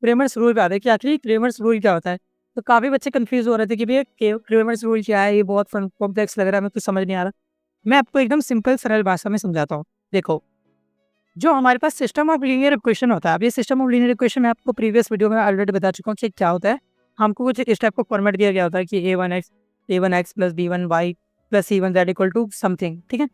Cramer's rule पे आते हैं कि आखिर क्रेमर्स रूल क्या होता है। तो काफ़ी बच्चे कंफ्यूज हो रहे थे कि भैया क्रेमर्स रूल क्या है, ये बहुत कॉम्प्लेक्स लग रहा है, हमें कुछ समझ नहीं आ रहा। मैं आपको एकदम सिंपल सरल भाषा में समझाता हूँ। देखो, जो हमारे पास सिस्टम ऑफ लीनियर इक्वेशन होता है, अब ये सिस्टम ऑफ लीनियर इक्वेशन मैं आपको प्रीवियस वीडियो में ऑलरेडी बता चुका हूँ कि क्या होता है। हमको कुछ इस टाइप का फॉर्मेट दिया गया होता है कि a1x plus b1y plus c1z equal to something, ठीक है।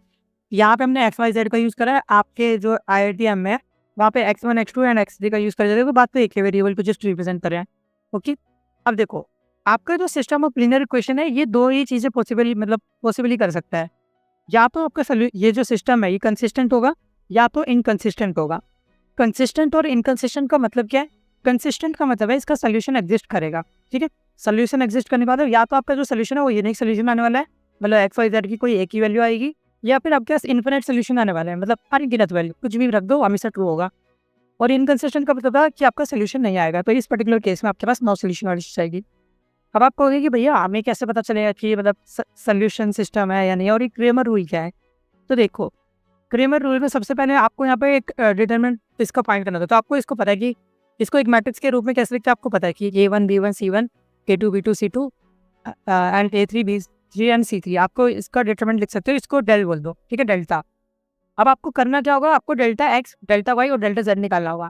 यहाँ पे हमने एक्स वाई जेड का यूज़ करा है। आपके जो IITM में वहाँ पे x1 x2 एंड x3 का यूज़ करा जाएगा। बात तो एक है, वेरिएबल को जस्ट रिप्रेजेंट कर रहे हैं। ओके, अब देखो, आपका जो सिस्टम ऑफ लीनियर इक्वेशन है, ये दो ही चीज़ें पॉसिबली कर सकता है। या तो आपका ये जो सिस्टम है ये कंसिस्टेंट होगा, या तो इनकंसिस्टेंट होगा। कंसिस्टेंट और इनकंसिस्टेंट का मतलब क्या है? कंसिस्टेंट का मतलब है इसका सोल्यूशन एग्जिस्ट करेगा, ठीक है। सोल्यूशन एग्जिस्ट करने के बाद या तो आपका जो सोल्यूशन है वो यूनिक सोल्यूशन आने वाला है, मतलब एक्स वाई जेड की कोई एक ही वैल्यू आएगी, या फिर आपके पास इन्फिनिट सोल्यूशन आने वाला है, मतलब अनगिनत वैल्यू कुछ भी रख दो हमेशा ट्रू होगा। और इनकंसिस्टेंट का मतलब है कि आपका सोल्यूशन नहीं आएगा, तो इस पर्टिकुलर केस में आपके पास नो सोल्यूशन वाली जाएगी। अब आप कहोगे कि भैया हमें कैसे पता चलेगा कि मतलब सोल्यूशन सिस्टम है या नहीं, और ये क्रेमर रूल क्या है? तो देखो, क्रेमर रूल में सबसे पहले आपको यहाँ पे एक डिटरमिनेंट इसका फाइंड करना था। तो आपको इसको पता है कि इसको एक मैट्रिक्स के रूप में कैसे लिखते हैं, आपको पता है कि A1 B1 C1 A2 B2 C2 and A3 B3 and C3। आपको इसका डिटरमिनेंट लिख सकते हो, इसको डेल बोल दो, ठीक है, डेल्टा। अब आपको करना क्या होगा, आपको डेल्टा एक्स, डेल्टा वाई और डेल्टा जेड निकालना होगा।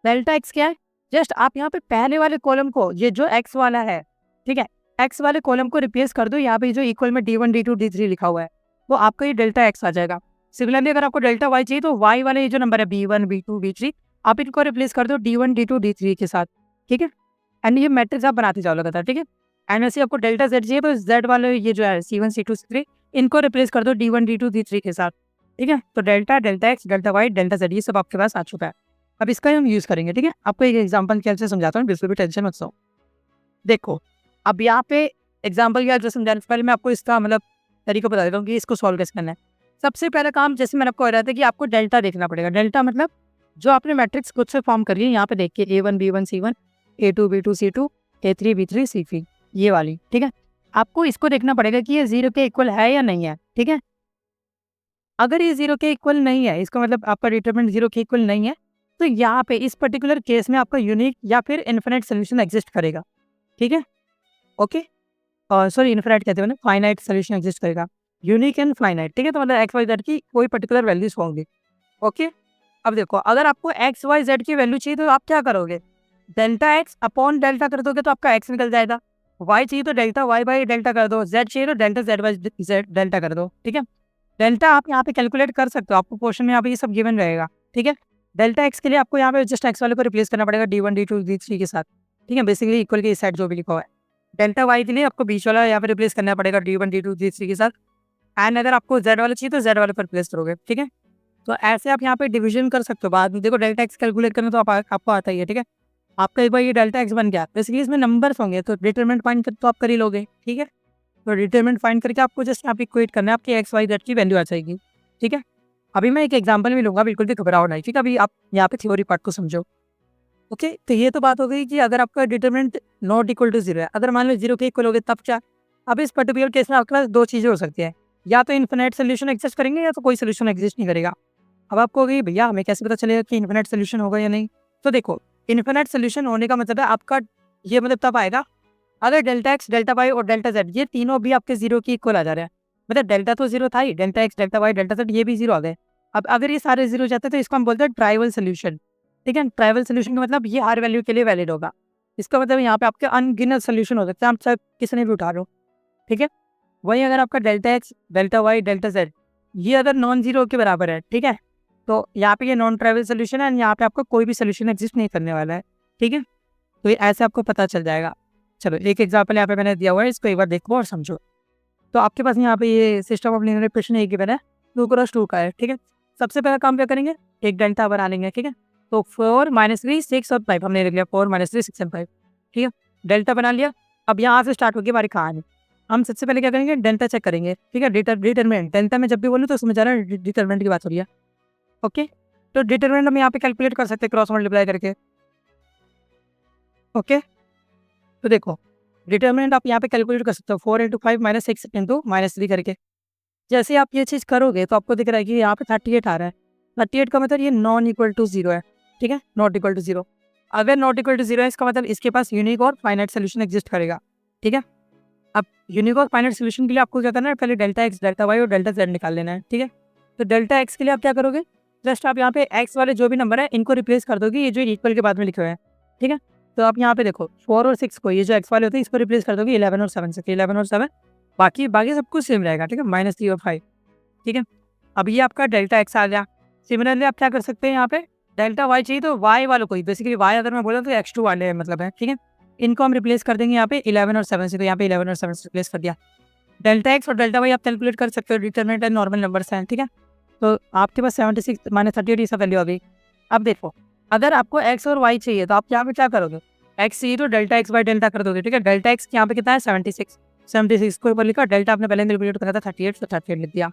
डेल्टा एक्स क्या है? जस्ट आप यहाँ पे पहले वाले कॉलम को, ये जो एक्स वाला है, ठीक है, एक्स वाले कॉलम को रिप्लेस कर दो। यहाँ पे जो इक्वल में D1 D2 D3 लिखा हुआ है, वो आपका ये डेल्टा एक्स आ जाएगा। सिमिलरली अगर आपको डेल्टा वाई चाहिए तो वाई वाले ये जो नंबर है B1 B2 B3, आप इनको रिप्लेस कर दो D1 D2 D3 के साथ, ठीक है। एंड ये मैट्रिक्स आप बनाते जाओ लगातार, ठीक है। एंड ऐसे आपको डेल्टा जेड चाहिए तो जेड वाले ये जो है C1 C2 C3, इनको रिप्लेस कर दो D1 D2 D3 के साथ, ठीक है। तो delta, delta x, delta Y, delta Z, ये सब आपके पास आ चुका है। अब इसका हम यूज़ करेंगे, ठीक है। आपको एक एग्जाम्पल के हेल्प से समझाता हूँ, बिल्कुल भी टेंशन मत लो। देखो, अब यहाँ पे एग्जाम्पल या जो समझाने से पहले मैं आपको इसका मतलब तरीका बता देता हूँ कि इसको सॉल्व कैसे करना है। सबसे पहला काम, जैसे मैंने आपको बताया था कि आपको डेल्टा देखना पड़ेगा। डेल्टा मतलब जो आपने मैट्रिक्स खुद से फॉर्म करी है, यहाँ पे देखिए A1 B1 C1 A2 B2 C2 A3 B3 C3, ये वाली, ठीक है। आपको इसको देखना पड़ेगा कि ये 0 के इक्वल है या नहीं है, ठीक है। अगर ये 0 के इक्वल नहीं है, इसका मतलब आपका डिटरमिनेंट 0 के इक्वल नहीं है, तो यहाँ पे इस पर्टिकुलर केस में आपका यूनिक या फिर इन्फिनिट सोल्यूशन एग्जिस्ट करेगा, ठीक है। ओके, सॉरी, इन्फिनिट कहते हैं ना, फाइनाइट सोल्यूशन एग्जिस्ट करेगा, यूनिक एंड फाइनाइट, ठीक है। तो मतलब एक्स वाई जेड की कोई पर्टिकुलर वैल्यूज होंगी। ओके, अब देखो, अगर आपको एक्स वाई जेड की वैल्यू चाहिए तो आप क्या करोगे? डेल्टा एक्स अपॉन डेल्टा कर दोगे तो आपका एक्स निकल जाएगा। वाई चाहिए तो डेल्टा वाई बाई डेल्टा कर दो, जेड चाहिए तो delta Z by Z delta कर दो, ठीक है। डेल्टा आप यहाँ पे कैलकुलेट कर सकते हो, आपको क्वेश्चन में यहाँ पे ये सब गिवन रहेगा, ठीक है। डेल्टा एक्स के लिए आपको यहाँ पे जस्ट एक्स वाले को रिप्लेस करना पड़ेगा D1 D2 D3 के साथ, ठीक है। बेसिकली इक्वल के इस साइड जो भी लिखा हुआ है। डेल्टा वाई के लिए आपको बीच वाला यहाँ पे रिप्लेस करना पड़ेगा D1 D2 D3 के साथ। एंड अगर आपको जेड वाला चाहिए तो जेड वाले पर रिप्लेस करोगे, ठीक है। तो ऐसे आप यहाँ पे डिवीजन कर सकते हो। बाद में देखो, डेल्टा एक्स कैलकुलेट करना तो आपको आता ही है, ठीक है। आपका एक बार ये डेल्टा एक्स बन गया, बेसिकली इसमें नंबर्स होंगे, तो डिटरमिनेंट फाइंड कर तो आप कर ही लोगे, ठीक है। तो डिटरमिनेंट फाइंड करके आपको जस्ट यहाँ पे इक्वेट करना है, आपकी एक्स वाई जेड की वैल्यू आ जाएगी, ठीक है। अभी मैं एक एग्जांपल भी लूंगा, बिल्कुल भी घबराओ नहीं, ठीक है। अभी आप यहाँ पे थ्योरी पार्ट को समझो। ओके, तो ये तो बात हो गई कि अगर आपका डिटरमिनेंट नॉट इक्वल टू 0 है, अगर मान लो 0 के इक्वल हो गए तब क्या? अब इस पर्टिकुलर केस में आपके पास दो चीज़ें हो सकती है, या तो इन्फिनिट सोल्यूशन एग्जिस्ट करेंगे या तो कोई सोल्यूशन एग्जिस्ट नहीं करेगा। अब आपको कहोगे भैया हमें कैसे पता चलेगा कि इन्फिनिट सोल्यूशन होगा या नहीं? तो देखो, इन्फिनिट सोल्यूशन होने का मतलब है आपका ये मतलब तब आएगा अगर डेल्टा एक्स, डेल्टा वाई और डेल्टा जेड ये तीनों भी आपके 0 के इक्वल आ जा रहे हैं। मतलब डेल्टा तो 0 था ही, delta x, delta Y, delta Z ये भी 0 आ गए। अब अगर ये सारे 0 जाते हैं तो इसको हम बोलते हैं ट्राइवल सोल्यूशन, ठीक है। ट्राइवल सोल्यूशन का मतलब ये हर वैल्यू के लिए वैलिड होगा। इसका मतलब यहाँ पे आपके अनगिनत सोल्यूशन हो सकते हैं, आप चाहे किसी भी उठा लो, ठीक है। वही अगर आपका delta x, delta Y, delta Z ये अगर नॉन जीरो के बराबर है, ठीक है, तो यहाँ पे ये नॉन ट्राइवल सोल्यूशन है एंड यहाँ पे आपका कोई भी सोल्यूशन एग्जिस्ट नहीं करने वाला है, ठीक है। तो ये ऐसे आपको पता चल जाएगा। चलो एक एग्जाम्पल यहाँ पे मैंने दिया हुआ है, इसको एक बार देखो और समझो। तो आपके पास यहाँ पे ये सिस्टम ऑफ लीनियर इक्वेशन एक गिवन है, 2 क्रॉस 2 का है, ठीक है। सबसे पहला काम क्या करेंगे, एक डेल्टा बना लेंगे, ठीक है। तो 4 -3 6 और 5 हमने लिख लिया, 4 -3 6 एंड 5, ठीक है। डेल्टा बना लिया। अब यहाँ से स्टार्ट होगी हमारी कहानी। हम सबसे पहले क्या करेंगे, डेल्टा चेक करेंगे, ठीक है। डिटरमिनेंट, डेल्टा में जब भी बोलूँ तो समझ आ रहा है डिटरमिनेंट की बात हो रही है, ओके। तो डिटरमिनेंट हम यहाँ पे कैलकुलेट कर सकते हैं क्रॉस मल्टीप्लाई करके, ओके। तो देखो, डिटरमिनेंट आप यहाँ पे कैलकुलेट कर सकते हो 4 × 5 -6 × -3 करके। जैसे आप ये चीज़ करोगे तो आपको दिख रहा है कि यहाँ पे 38 आ रहा है। 38 का मतलब ये नॉन इक्वल टू 0 है, ठीक है, नॉट इक्वल टू 0। अगर नॉट इक्वल टू 0 है इसका मतलब इसके पास यूनिक और फाइनाइट सोल्यूशन एग्जिस्ट करेगा, ठीक है। अब यूनिक और फाइनाइट सोल्यूशन के लिए आपको क्या करना है, पहले डेल्टा एक्स, डेल्टा वाई और डेल्टा जेड निकाल लेना है, ठीक है। तो डेल्टा एक्स के लिए आप क्या करोगे, जस्ट आप यहाँ पे एक्स वाले जो भी नंबर है इनको रिप्लेस कर दोगे, ये जो इक्वल के बाद में लिखे हुए हैं, ठीक है। तो आप यहाँ पे देखो 4 और 6 को, ये जो एक्स वाले होते हैं इसको रिप्लेस कर दोगे 11 और 7 से, 11 और 7, बाकी बाकी सब कुछ सेम रहेगा, ठीक है, -3 और 5, ठीक है। अब ये आपका डेल्टा एक्स आ गया। सिमिलरली आप क्या कर सकते हैं, यहाँ पे डेल्टा वाई चाहिए तो वाई वालों को ही, बेसिकली वाई अगर मैं बोला तो x2 वाले मतलब है, ठीक है। इनको हम रिप्लेस कर देंगे यहाँ पे 11 और 7 से, तो यहाँ पे 11 और 7 से रिप्लेस कर दिया। डेल्टा एक्स और डेल्टा वाई आप कैलकुलेट कर सकते हो, डिटरमिनेंट एंड नॉर्मल नंबर्स हैं, ठीक है। तो आपके पास 76 -38 ये सब वैल्यू आ गई। अब देखो, अगर आपको एक्स और वाई चाहिए तो आप यहाँ पे क्या करोगे, एक्स चाहिए तो डेल्टा एक्स बाई डेल्टा कर दोगे, ठीक है। डेल्टा एक्स यहाँ पे कितना है 76 को ऊपर लिखा, डेल्टा आपने पहले कैलकुलेट करा था 38, तो 38 लिख दिया।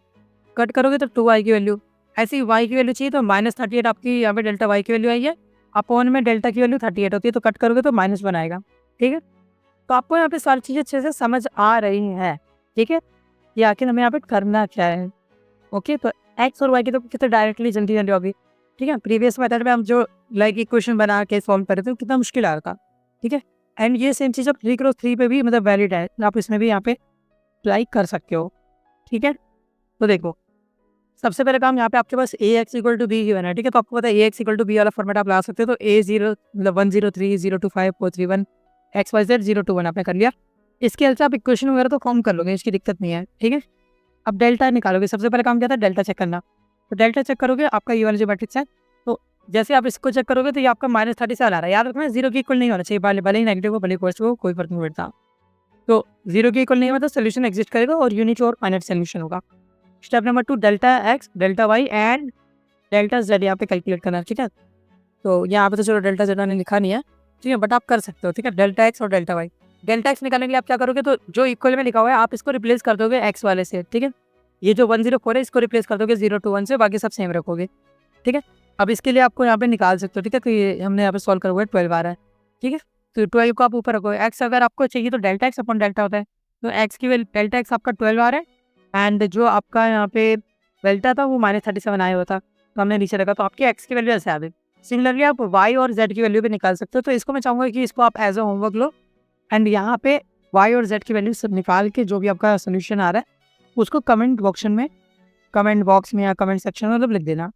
कट करोगे तो 2 आई की वैल्यू, ऐसी y की वैल्यू चाहिए तो -38 आपकी यहाँ पे डेल्टा y की वैल्यू आई है, अपॉन में डेल्टा की वैल्यू 38 होती है, तो कट करोगे तो -1 आएगा, ठीक है। तो आपको यहाँ पे सारी चीज़ें अच्छे से समझ आ रही हैं, ठीक है। ये आखिर हमें यहाँ पे करना क्या है, ओके। तो x और y की तो कितने डायरेक्टली जल्दी जल्दी होगी, ठीक है। प्रीवियस मेथड में हम जो लाइक इक्वेशन बना के सॉल्व कर रहे थे कितना मुश्किल आ रहा था, ठीक है। एंड ये सेम चीज़ अब 3x3 पे भी मतलब वैलिड है, आप इसमें भी यहाँ पे अप्लाई कर सकते हो, ठीक है। तो देखो, सबसे पहले काम यहाँ पे आपके पास A X equal to B given है, ठीक है। तो आपको पता है A X equal to B वाला फॉर्मेट आप ला सकते हो, तो A0 मतलब 103 025 431 XYZ 021 आपने कर लिया। इसके हेल्प से आप इक्वेशन वगैरह तो फॉर्म कर लोगे, इसकी दिक्कत नहीं है, ठीक है। अब डेल्टा निकालोगे, सबसे पहले काम क्या था, डेल्टा चेक करना। तो डेल्टा चेक करोगे, आपका ये वाला जो मैट्रिक्स है, तो जैसे आप इसको चेक करोगे तो ये आपका -30 से आ रहा है। याद रखना 0 के इक्वल नहीं होना चाहिए, भले ही नेगेटिव हो भले ही पॉजिटिव हो, कोई फर्क नहीं पड़ता। तो 0 के इक्वल नहीं होगा तो सोल्यूशन एग्जिस्ट करेगा और यूनिट और फाइनाइट सोल्यूशन होगा। Step number 2, delta x, delta y and delta z यहाँ पे कैलकुलेट करना है, ठीक है। तो यहाँ पे तो चलो डेल्टा जेड मैंने लिखा नहीं है, ठीक है, बट आप कर सकते हो, ठीक है। डेल्टा एक्स और डेल्टा वाई, डेल्टा एक्स निकालने के लिए आप क्या करोगे, तो जो इक्वल में लिखा हुआ है आप इसको रिप्लेस कर दोगे एक्स वाले से, ठीक है। ये जो 104 है इसको रिप्लेस कर दोगे 021 से, बाकी सब सेम रखोगे, ठीक है। अब इसके लिए आपको यहाँ पे निकाल सकते हो, ठीक है। तो ये हमने यहाँ पे सॉल्व करा हुआ है 12 आ रहा है, ठीक है। तो 12 को आप ऊपर रखोगे, एक्स अगर आपको चाहिए तो डेल्टा एक्स अपॉन डेल्टा होता है, तो एक्स की वैल्यू डेल्टा एक्स आपका 12 आ रहा है, एंड जो आपका यहाँ पे डेल्टा था वो -37 आया हुआ था, तो हमने नीचे रखा, तो आपकी एक्स की वैल्यू ऐसे आ गई। सिमिलरली आप वाई और जेड की वैल्यू भी निकाल सकते हो, तो इसको मैं चाहूँगा कि इसको आप एज अ होमवर्क लो एंड यहाँ पे वाई और जेड की वैल्यू सब निकाल के जो भी आपका सोल्यूशन आ रहा है उसको कमेंट बॉक्स में या कमेंट सेक्शन में मतलब लिख देना।